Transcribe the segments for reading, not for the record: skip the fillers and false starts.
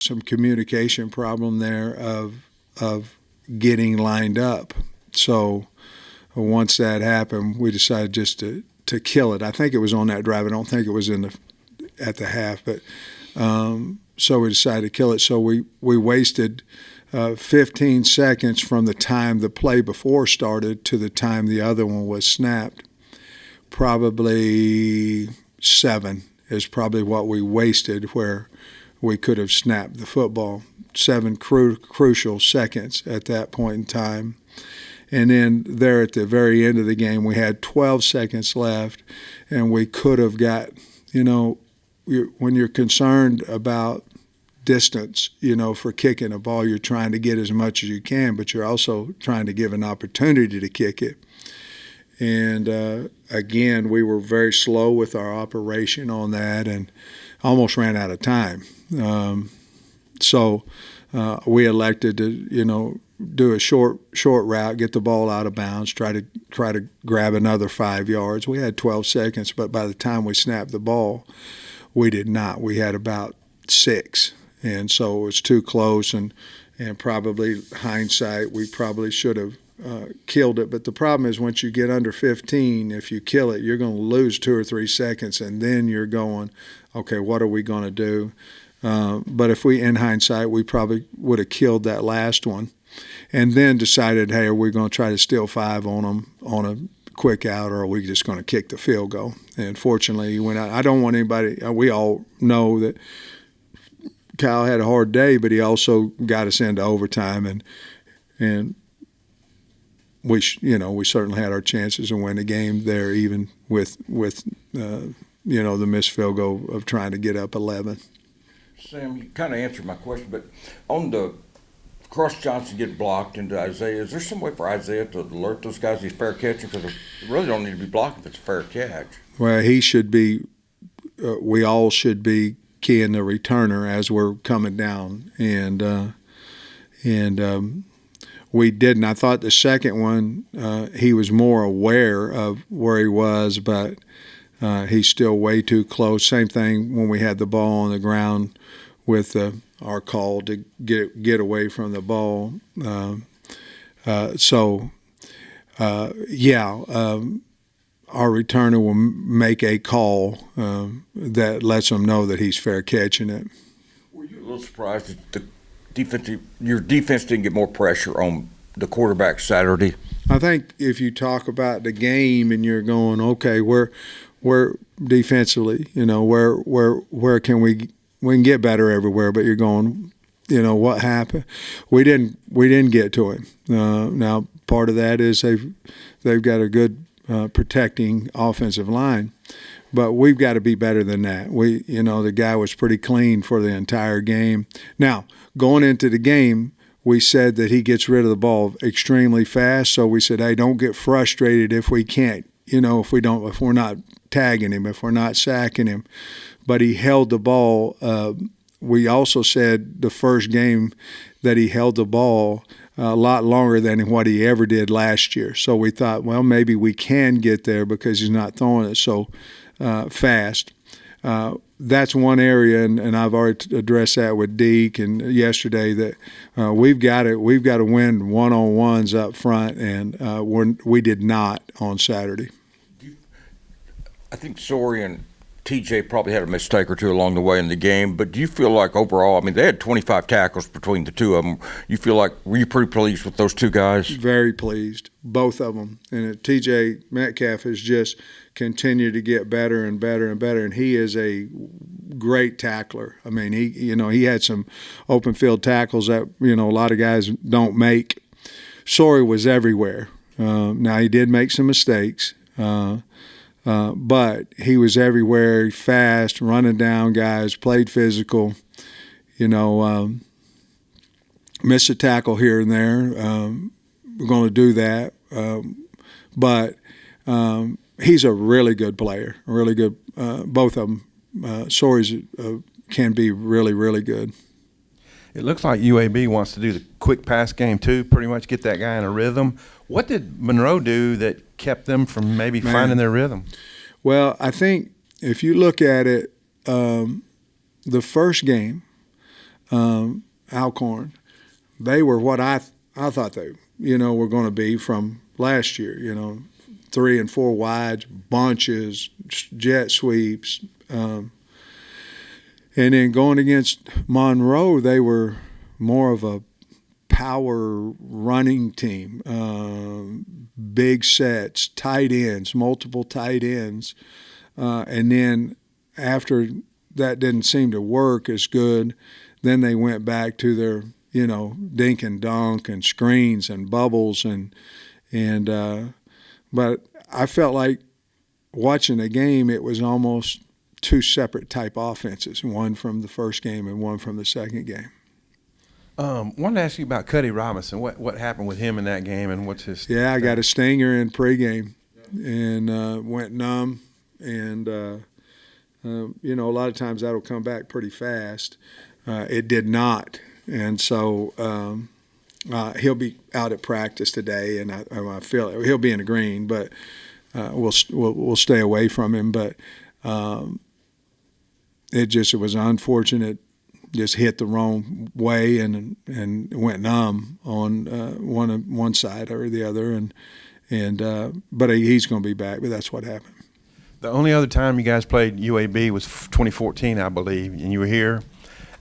some communication problem there of getting lined up. So once that happened, we decided just to kill it. I think it was on that drive. I don't think it was at the half, but so we decided to kill it. So we wasted 15 seconds from the time the play before started to the time the other one was snapped. Probably 7 is probably what we wasted where we could have snapped the football. 7 crucial seconds at that point in time. And then there at the very end of the game, we had 12 seconds left, and we could have got, when you're concerned about distance, for kicking a ball, you're trying to get as much as you can, but you're also trying to give an opportunity to kick it. And again, we were very slow with our operation on that and almost ran out of time. So we elected to, do a short route, get the ball out of bounds, try to grab another 5 yards. We had 12 seconds, but by the time we snapped the ball, we did not. We had about 6, and so it was too close. And probably hindsight, we probably should have killed it. But the problem is once you get under 15, if you kill it, you're going to lose 2 or 3 seconds, and then you're going, okay, what are we going to do? But if in hindsight, we probably would have killed that last one. And then decided, hey, are we going to try to steal 5 on them on a quick out, or are we just going to kick the field goal? And fortunately, he went out. I don't want anybody – we all know that Kyle had a hard day, but he also got us into overtime, and we certainly had our chances to win the game there, even with the missed field goal of trying to get up 11. Sam, you kind of answered my question, but on the – Cross Johnson get blocked into Isaiah. Is there some way for Isaiah to alert those guys he's fair catching? Because they really don't need to be blocking if it's a fair catch. Well, he should be. We all should be keying the returner as we're coming down, and we didn't. I thought the second one he was more aware of where he was, but he's still way too close. Same thing when we had the ball on the ground with our call to get away from the ball. Our returner will make a call that lets them know that he's fair catching it. Were you a little surprised that your defense didn't get more pressure on the quarterback Saturday? I think if you talk about the game and you're going, okay, where defensively, where can we can get better everywhere, but you're going, what happened? We didn't get to him. Now, part of that is they've got a good protecting offensive line, but we've got to be better than that. The guy was pretty clean for the entire game. Now, going into the game, we said that he gets rid of the ball extremely fast, so we said, hey, don't get frustrated if we can't, if we're not tagging him, if we're not sacking him. But he held the ball. We also said the first game that he held the ball a lot longer than what he ever did last year. So we thought, well, maybe we can get there because he's not throwing it so fast. That's one area, and I've already addressed that with Deke and yesterday, that we've got to win one-on-ones up front, and we did not on Saturday. I think Sorey and TJ probably had a mistake or two along the way in the game, but do you feel like overall, they had 25 tackles between the two of them. Were you pretty pleased with those two guys? Very pleased, both of them. And TJ Metcalf has just continued to get better and better and better, and he is a great tackler. He had some open field tackles that, a lot of guys don't make. Sorey was everywhere. Now, he did make some mistakes. But he was everywhere, fast, running down guys, played physical, missed a tackle here and there. We're going to do that. But he's a really good player, really good. Both of them. Sorey's can be really, really good. It looks like UAB wants to do the quick pass game too, pretty much get that guy in a rhythm. What did Monroe do that kept them from maybe finding their rhythm? Well, I think if you look at it, the first game, Alcorn. They were what I thought they were going to be from last year. 3 and 4 wides, bunches, jet sweeps, and then going against Monroe, they were more of a power running team, big sets, tight ends, multiple tight ends, and then after that didn't seem to work as good, then they went back to their dink and dunk and screens and bubbles but I felt like watching the game, it was almost 2 separate type offenses, one from the first game and one from the second game. Wanted to ask you about Cuddy Robinson. What happened with him in that game, and what's his? Yeah, I got a stinger in pregame and went numb, and a lot of times that'll come back pretty fast. It did not, and so he'll be out at practice today, and I feel he'll be in the green, but we'll stay away from him. But it was unfortunate. Just hit the wrong way and went numb on one side or the other, but he's going to be back. But that's what happened. The only other time you guys played UAB was 2014, I believe, and you were here.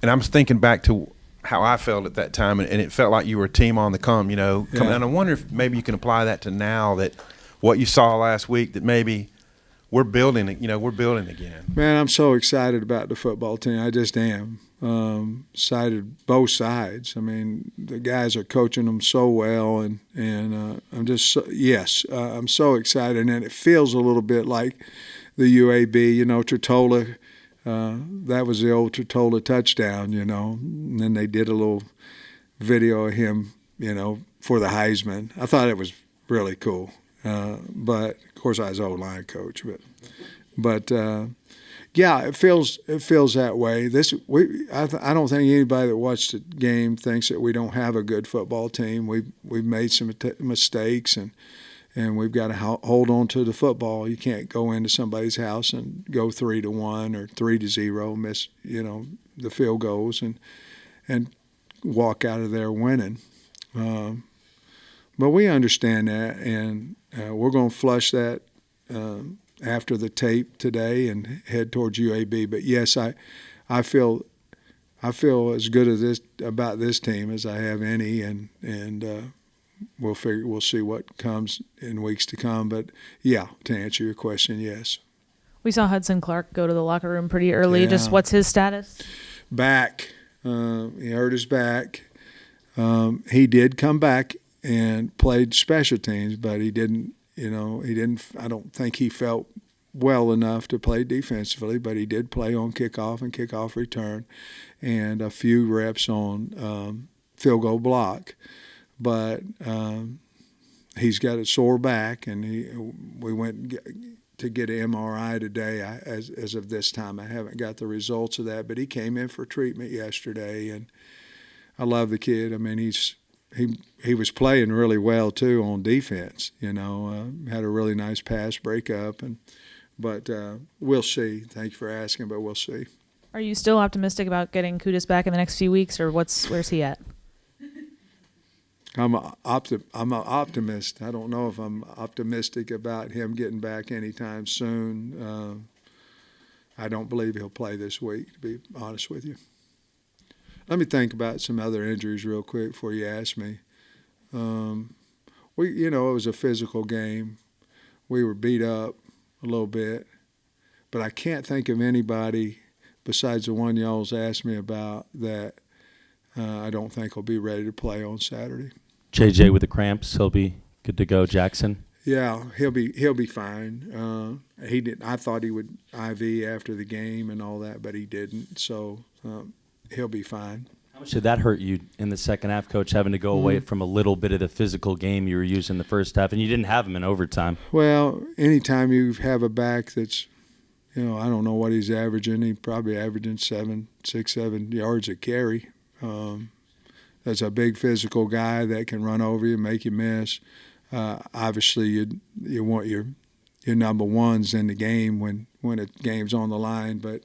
And I'm thinking back to how I felt at that time, and it felt like you were a team on the come. Yeah. And I wonder if maybe you can apply that to now, that what you saw last week, that maybe we're building. We're building again. Man, I'm so excited about the football team. I just am. Excited both sides. I mean, the guys are coaching them so well, and I'm just I'm so excited, and it feels a little bit like the UAB. Tortola, that was the old Tortola touchdown. And then they did a little video of him, for the Heisman. I thought it was really cool, but of course I was O-line coach, but. Yeah, it feels that way. I don't think anybody that watched the game thinks that we don't have a good football team. We've made some mistakes, and we've got to hold on to the football. You can't go into somebody's house and go 3-1 or 3-0, miss the field goals, and walk out of there winning. But we understand that, and we're going to flush that. After the tape today and head towards UAB. But yes, I feel as good about this team as I have any, and we'll see what comes in weeks to come. But yeah, to answer your question, yes. We saw Hudson Clark go to the locker room pretty early. Yeah. Just what's his status? Back. He hurt his back. He did come back and played special teams, but he didn't. I don't think he felt well enough to play defensively, but he did play on kickoff and kickoff return and a few reps on field goal block. But he's got a sore back, and we went to get an MRI today. As of this time, I haven't got the results of that, but he came in for treatment yesterday, and I love the kid. I mean, he was playing really well too on defense. Had a really nice pass breakup, but we'll see. Thank you for asking, but we'll see. Are you still optimistic about getting Kudus back in the next few weeks, or where's he at? I'm an optimist. I don't know if I'm optimistic about him getting back anytime soon. I don't believe he'll play this week, to be honest with you. Let me think about some other injuries real quick before you ask me. It was a physical game. We were beat up a little bit, but I can't think of anybody besides the one y'all's asked me about that I don't think will be ready to play on Saturday. JJ with the cramps, he'll be good to go. Jackson. Yeah, he'll be fine. He did. I thought he would IV after the game and all that, but he didn't. So. He'll be fine. How much did that hurt you in the second half, Coach, having to go away from a little bit of the physical game you were using in the first half, and you didn't have him in overtime? Well, anytime you have a back that's, I don't know what he's averaging. He's probably averaging 7 yards a carry. That's a big physical guy that can run over you, make you miss. Obviously, you want your number ones in the game when a game's on the line, but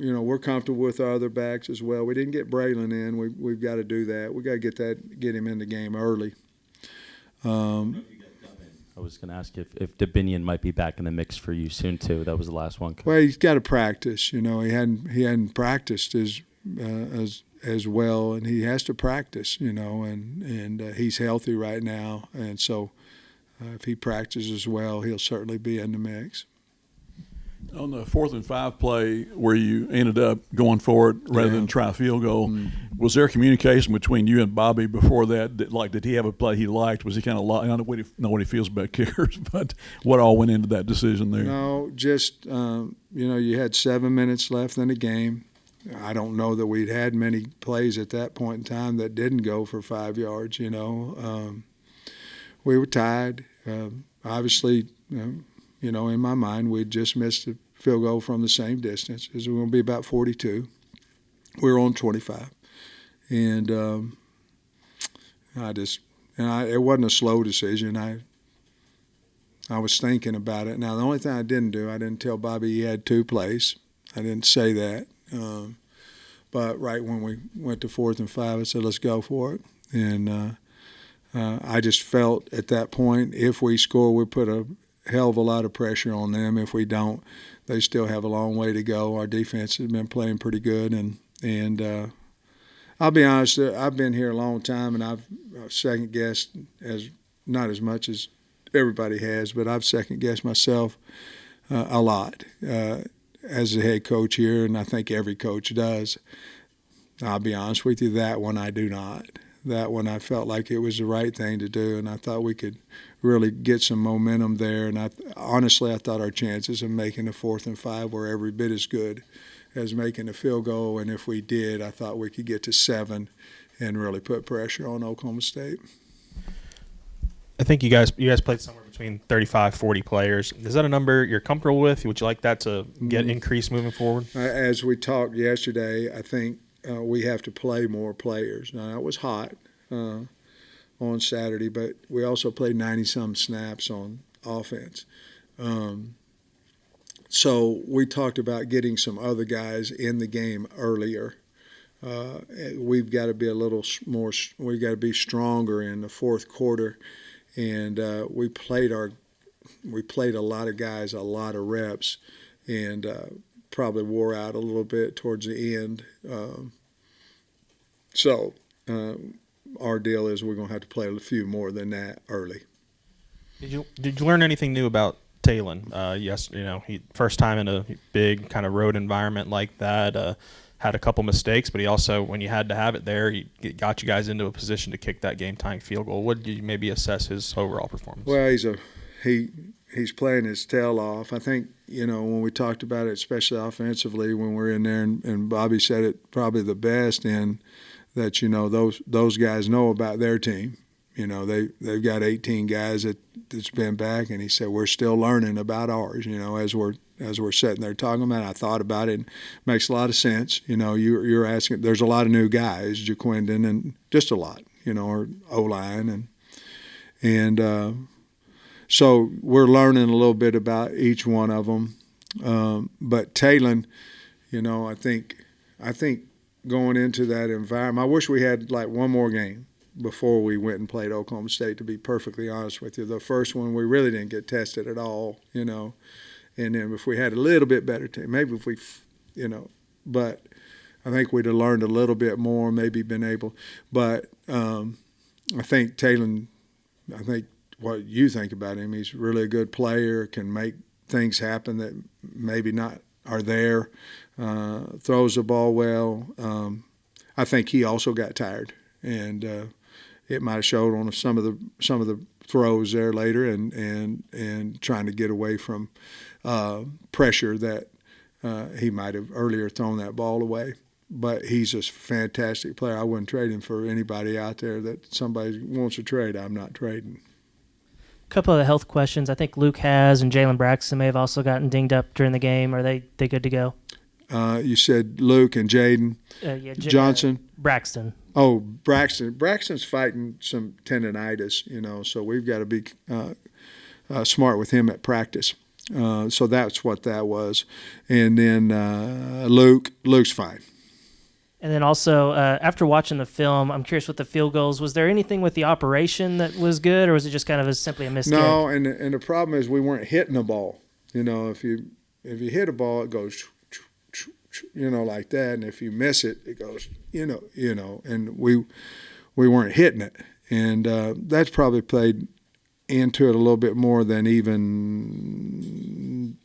we're comfortable with our other backs as well. We didn't get Braylon in. We've got to do that. We got to get him in the game early. I was going to ask if Dabinian might be back in the mix for you soon too. That was the last one. Well, he's got to practice. He hadn't practiced as well, and he has to practice. And he's healthy right now, and so if he practices well, he'll certainly be in the mix. On the 4th and 5 play where you ended up going for it rather than try a field goal, was there communication between you and Bobby before that? Did he have a play he liked? Was he kind of I don't know what he feels about kickers, but what all went into that decision there? No, just you had 7 minutes left in the game. I don't know that we'd had many plays at that point in time that didn't go for 5 yards. We were tied. Obviously, in my mind, we'd just missed a field goal from the same distance. It was going to be about 42. We were on 25. And it wasn't a slow decision. I was thinking about it. Now, the only thing I didn't do, I didn't tell Bobby he had 2 plays. I didn't say that. But right when we went to 4th and 5, I said, let's go for it. And I just felt at that point, if we score, we put a hell of a lot of pressure on them. If we don't, they still have a long way to go. Our defense has been playing pretty good, and I'll be honest, I've been here a long time, and I've second-guessed, not as much as everybody has, but I've second-guessed myself a lot as a head coach here, and I think every coach does. I'll be honest with you, that one I do not. That one I felt like it was the right thing to do, and I thought we could really get some momentum there. And honestly, I thought our chances of making the 4th and 5 were every bit as good as making a field goal. And if we did, I thought we could get to 7 and really put pressure on Oklahoma State. I think you guys played somewhere between 35, 40 players. Is that a number you're comfortable with? Would you like that to get increased moving forward? As we talked yesterday, I think we have to play more players. Now, it was hot on Saturday, but we also played 90-some snaps on offense. So we talked about getting some other guys in the game earlier. We've got to be a little more – we've got to be stronger in the fourth quarter. And we played a lot of guys, a lot of reps, and probably wore out a little bit towards the end. So our deal is we're going to have to play a few more than that early. Did you learn anything new about Talon? Yes, he first time in a big kind of road environment like that. Had a couple mistakes, but he also, when you had to have it there, he got you guys into a position to kick that game-tying field goal. What did you maybe assess his overall performance? Well, he's playing his tail off. I think, when we talked about it, especially offensively, when we're in there, and Bobby said it probably the best, in that, those guys know about their team. They've got 18 guys that's been back, and he said we're still learning about ours. As we're sitting there talking about it, I thought about it. And it makes a lot of sense. You're asking. There's a lot of new guys, Jaquindon, and just a lot. Or O-line, and so we're learning a little bit about each one of them. But Talon, I think going into that environment, I wish we had like one more game before we went and played Oklahoma State, to be perfectly honest with you. The first one, we really didn't get tested at all, and then if we had a little bit better team, maybe if we, but I think we'd have learned a little bit more, maybe been able. But I think Talon, what you think about him, he's really a good player, can make things happen that maybe not are there, throws the ball well. I think he also got tired, and it might have showed on some of the throws there later, and trying to get away from pressure that he might have earlier thrown that ball away. But he's a fantastic player. I wouldn't trade him for anybody out there that somebody wants to trade. I'm not trading. A couple of the health questions. I think Luke has, and Jalen Braxton may have also gotten dinged up during the game. Are they good to go? You said Luke and Jaden Johnson? Braxton. Oh, Braxton. Braxton's fighting some tendonitis, so we've got to be smart with him at practice. So that's what that was. And then Luke's fine. And then also, after watching the film, I'm curious with the field goals. Was there anything with the operation that was good, or was it just kind of simply a missed No, kick? and the problem is we weren't hitting the ball. If you hit a ball, it goes, like that, and if you miss it, it goes, and we weren't hitting it, and that's probably played into it a little bit more than even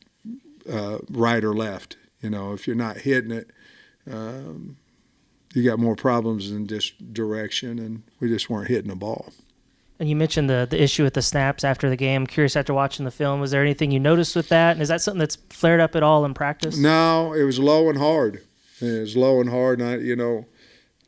right or left. If you're not hitting it, you got more problems than just direction, and we just weren't hitting the ball. And you mentioned the issue with the snaps after the game. I'm curious, after watching the film, was there anything you noticed with that? And is that something that's flared up at all in practice? No, it was low and hard. It was low and hard. And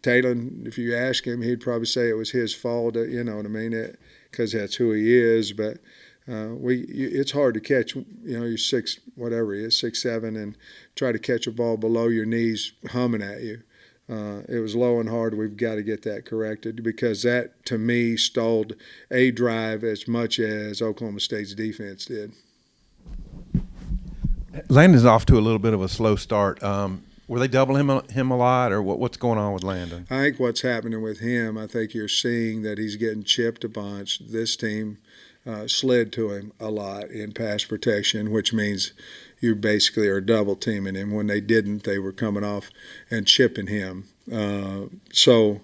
Taylor, if you ask him, he'd probably say it was his fault. You know what I mean? Because that's who he is. But it's hard to catch. You're 6'7", and try to catch a ball below your knees humming at you. It was low and hard. We've got to get that corrected, because that, to me, stalled a drive as much as Oklahoma State's defense did. Landon's off to a little bit of a slow start. Were they doubling him a lot, or what's going on with Landon? I think what's happening with him, I think you're seeing that he's getting chipped a bunch. This team slid to him a lot in pass protection, which means you basically are double teaming him. When they didn't, they were coming off and chipping him. So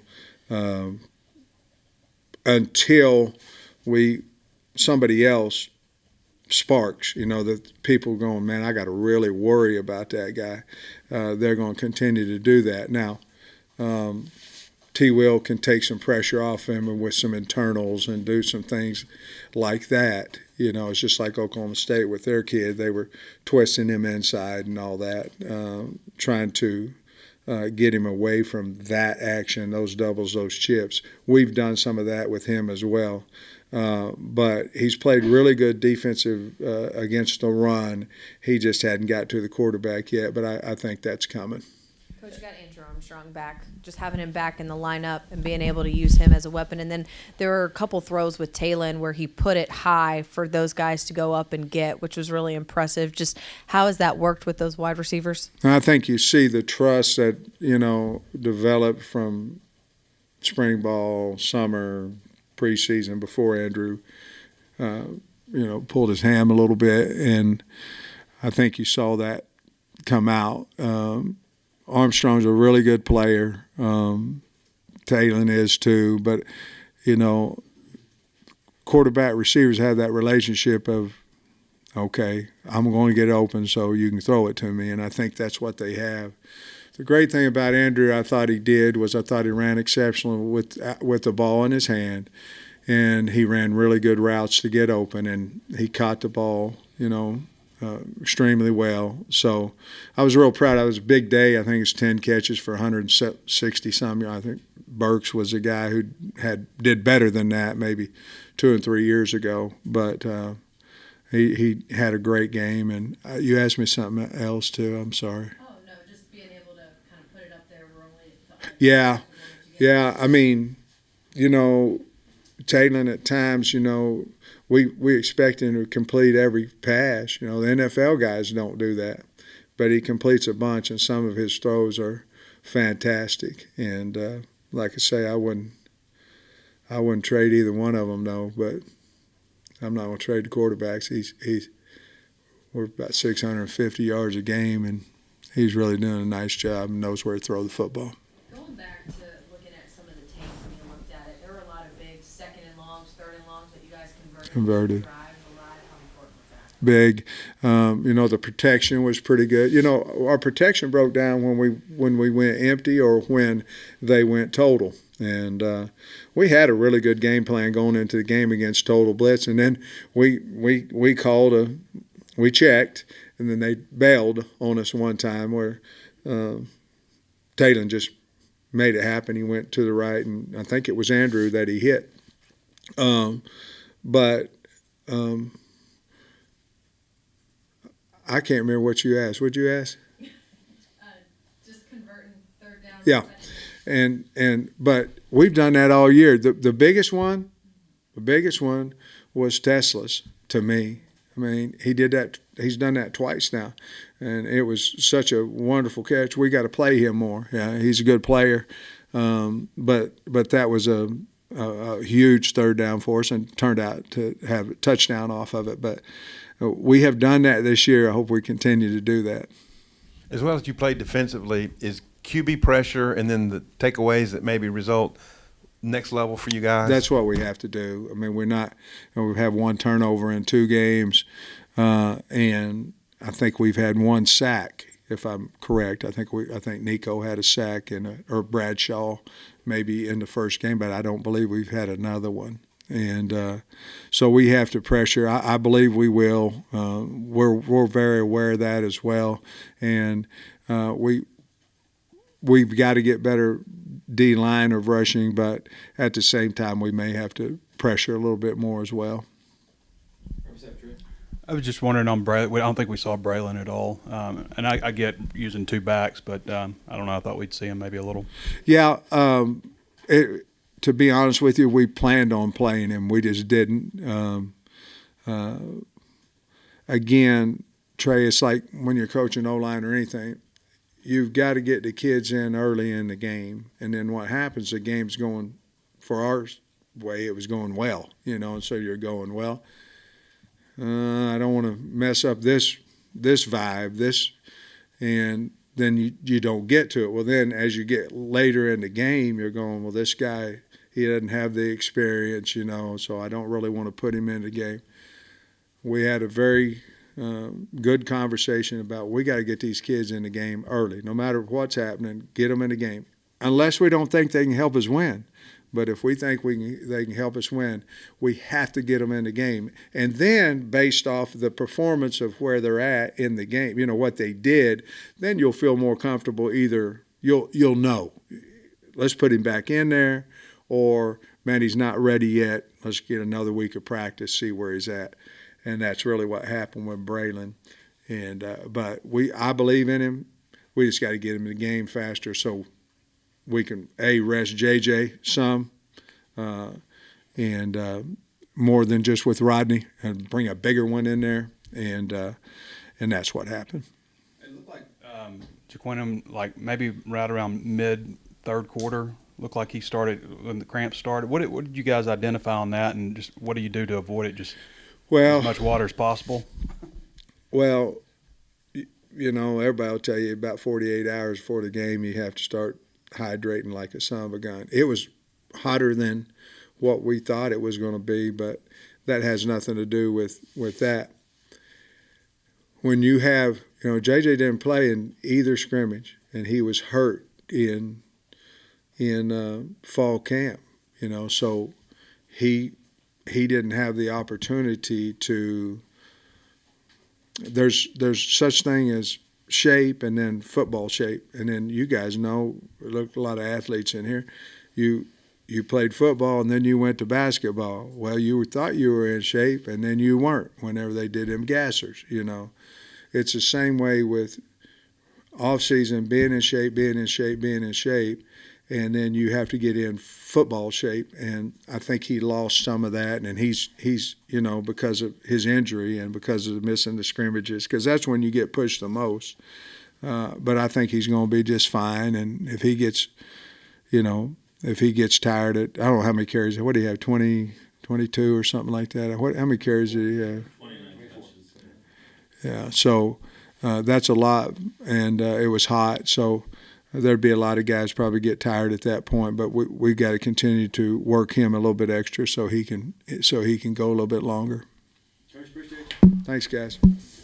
until somebody else sparks, the people going, man, I got to really worry about that guy. They're going to continue to do that. Now, T. Will can take some pressure off him with some internals and do some things like that. It's just like Oklahoma State with their kid. They were twisting him inside and all that, trying to get him away from that action, those doubles, those chips. We've done some of that with him as well. But he's played really good defensive against the run. He just hadn't got to the quarterback yet, but I think that's coming. Coach, you got Andrew Armstrong back, just having him back in the lineup and being able to use him as a weapon. And then there were a couple throws with Talon where he put it high for those guys to go up and get, which was really impressive. Just how has that worked with those wide receivers? I think you see the trust that, developed from spring ball, summer, preseason, before Andrew, pulled his ham a little bit. And I think you saw that come out. Armstrong's a really good player. Talon is too. But, quarterback receivers have that relationship of, okay, I'm going to get open so you can throw it to me. And I think that's what they have. The great thing about Andrew, I thought he ran exceptionally with the ball in his hand. And he ran really good routes to get open. And he caught the ball, extremely well. So I was real proud. It was a big day. I think it's 10 catches for 160-some. I think Burks was a guy who did better than that maybe 2 and 3 years ago. But he had a great game. And you asked me something else too. I'm sorry. Oh, no, just being able to kind of put it up there. Yeah. I mean, Talon at times, we expect him to complete every pass. The NFL guys don't do that, but he completes a bunch, and some of his throws are fantastic. And like I say, I wouldn't trade either one of them, though. But I'm not going to trade the quarterbacks. We're about 650 yards a game, and he's really doing a nice job and knows where to throw the football. Going back to looking at some of the tapes when you looked at it, there were a lot of big second and longs, third and longs that you guys converted. Big. The protection was pretty good. Our protection broke down when we went empty or when they went total. And we had a really good game plan going into the game against total blitz. And then we checked, and then they bailed on us one time where Talon just made it happen. He went to the right, and I think it was Andrew that he hit. I can't remember what you asked. What'd you ask? Just converting third down. Yeah, but we've done that all year. The biggest one was Tesla's to me. I mean, he did that. He's done that twice now, and it was such a wonderful catch. We got to play him more. Yeah, he's a good player, but that was a huge third down for us, and turned out to have a touchdown off of it. But we have done that this year. I hope we continue to do that. As well as you played defensively, is QB pressure and then the takeaways that maybe result next level for you guys? That's what we have to do. I mean, we're not. We have one turnover in 2 games, and I think we've had 1 sack, if I'm correct. I think Nico had a sack or Bradshaw maybe in the first game, but I don't believe we've had another one. And so we have to pressure. I believe we will. We're very aware of that as well, and we've got to get better D-line of rushing, but at the same time we may have to pressure a little bit more as well. I was just wondering on Braylon. I don't think we saw Braylon at all, and I get using 2 backs, but I don't know. I thought we'd see him maybe a little. Yeah, to be honest with you, we planned on playing him. We just didn't. Again, Trey, it's like when you're coaching O-line or anything, you've got to get the kids in early in the game, and then what happens, the game's going, for our way, it was going well, and so you're going, well, I don't want to mess up this vibe, and then you don't get to it. Well, then as you get later in the game, you're going, well, this guy, he doesn't have the experience, so I don't really want to put him in the game. We had a very good conversation about we got to get these kids in the game early. No matter what's happening, get them in the game. Unless we don't think they can help us win. But if we think they can help us win, we have to get them in the game. And then based off the performance of where they're at in the game, what they did, then you'll feel more comfortable. Either you'll know, let's put him back in there, or, man, he's not ready yet. Let's get another week of practice, see where he's at. And that's really what happened with Braylon. And but I believe in him. We just got to get him in the game faster so we can rest JJ some, and more than just with Rodney, and bring a bigger one in there. And that's what happened. It looked like Jaquinham, like maybe right around mid third quarter, looked like he started when the cramps started. What did you guys identify on that, and just what do you do to avoid it? Just as much water as possible. Well, everybody will tell you about 48 hours before the game you have to start hydrating like a son of a gun. It was hotter than what we thought it was going to be, but that has nothing to do with that. When you have, JJ didn't play in either scrimmage, and he was hurt in fall camp, so he didn't have the opportunity to. There's such thing as shape and then football shape, and then you guys know, look, a lot of athletes in here, you played football and then you went to basketball. Well, you thought you were in shape and then you weren't whenever they did them gassers. It's the same way with off season, being in shape, and then you have to get in football shape. And I think he lost some of that, and he's because of his injury and because of missing the scrimmages, because that's when you get pushed the most. But I think he's going to be just fine. And if he gets, tired I don't know how many carries. What do you have, 22 or something like that? How many carries did he have? 29 catches. Yeah, so that's a lot, and it was hot, so there'd be a lot of guys probably get tired at that point, but we got to continue to work him a little bit extra so he can go a little bit longer. Thanks, guys.